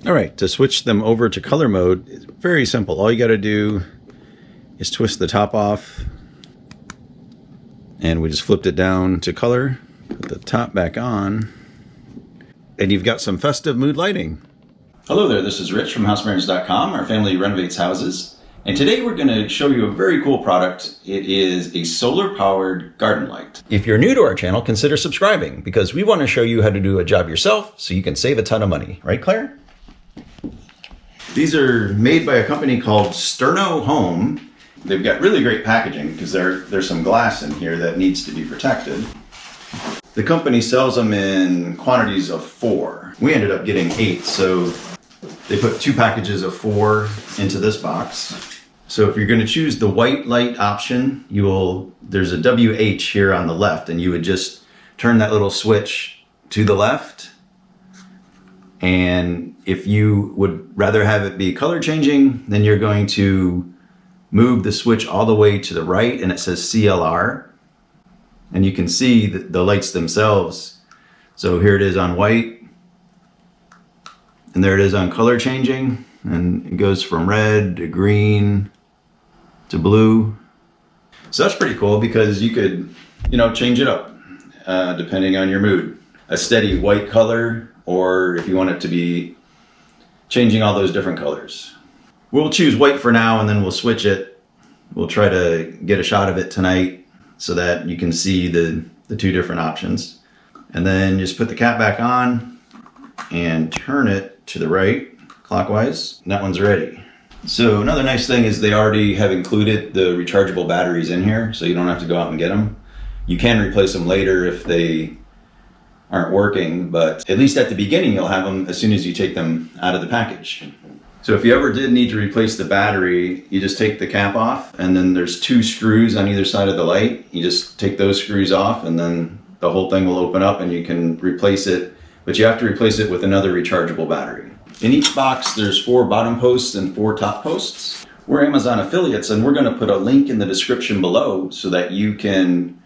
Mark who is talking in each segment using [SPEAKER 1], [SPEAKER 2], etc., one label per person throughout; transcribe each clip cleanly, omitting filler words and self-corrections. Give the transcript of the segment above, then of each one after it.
[SPEAKER 1] All right, to switch them over to color mode, it's very simple. All you got to do is twist the top off, and we just flipped it down to color. Put the top back on, and you've got some festive mood lighting. Hello there, this is Rich from HouseBarons.com. Our family renovates houses, and today we're going to show you a very cool product. It is a solar-powered garden light. If you're new to our channel, consider subscribing, because we want to show you how to do a job yourself so you can save a ton of money. Right, Claire? These are made by a company called Sterno Home. They've got really great packaging because there's some glass in here that needs to be protected. The company sells them in quantities of 4. We ended up getting 8, so they put 2 packages of 4 into this box. So if you're going to choose the white light option, there's a WH here on the left, and you would just turn that little switch to the left. And if you would rather have it be color changing, then you're going to move the switch all the way to the right, and it says CLR. And you can see the lights themselves. So here it is on white, and there it is on color changing, and it goes from red to green to blue. So that's pretty cool because you could, change it up depending on your mood. A steady white color, or if you want it to be changing all those different colors. We'll choose white for now, and then we'll switch it. We'll try to get a shot of it tonight so that you can see the 2 different options. And then just put the cap back on and turn it to the right clockwise. And that one's ready. So another nice thing is they already have included the rechargeable batteries in here, so you don't have to go out and get them. You can replace them later if they aren't working, but at least at the beginning you'll have them as soon as you take them out of the package. So if you ever did need to replace the battery, you just take the cap off, and then there's 2 screws on either side of the light. You just take those screws off, and then the whole thing will open up and you can replace it, but you have to replace it with another rechargeable battery. In each box there's 4 bottom posts and 4 top posts. We're Amazon affiliates, and we're going to put a link in the description below so that you can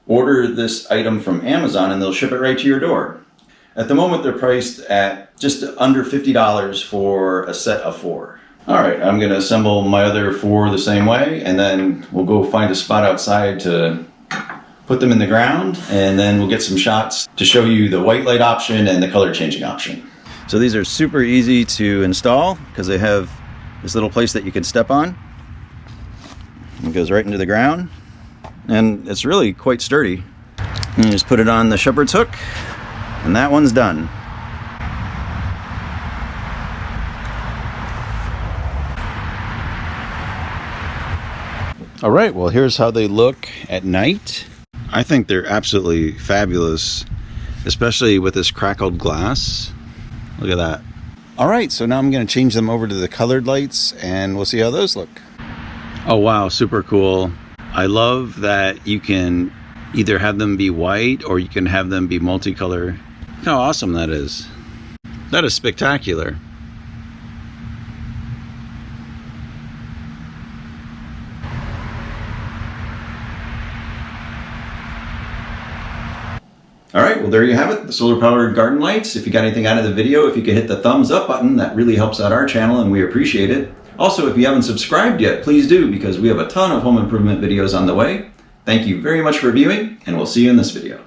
[SPEAKER 1] order this item from Amazon and they'll ship it right to your door. At the moment they're priced at just under $50 for a set of 4. All right, I'm going to assemble my other 4 the same way, and then we'll go find a spot outside to put them in the ground, and then we'll get some shots to show you the white light option and the color changing option. So these are super easy to install because they have this little place that you can step on. It goes right into the ground, and it's really quite sturdy. And you just put it on the shepherd's hook, and that one's done. All right, well, here's how they look at night. I think they're absolutely fabulous, especially with this crackled glass. Look at that. All right, so now I'm going to change them over to the colored lights, and we'll see how those look. Oh, wow, super cool. I love that you can either have them be white or you can have them be multicolor. Look how awesome that is. That is spectacular. All right, well, there you have it, the solar-powered garden lights. If you got anything out of the video, if you could hit the thumbs up button, that really helps out our channel and we appreciate it. Also, if you haven't subscribed yet, please do, because we have a ton of home improvement videos on the way. Thank you very much for viewing, and we'll see you in this video.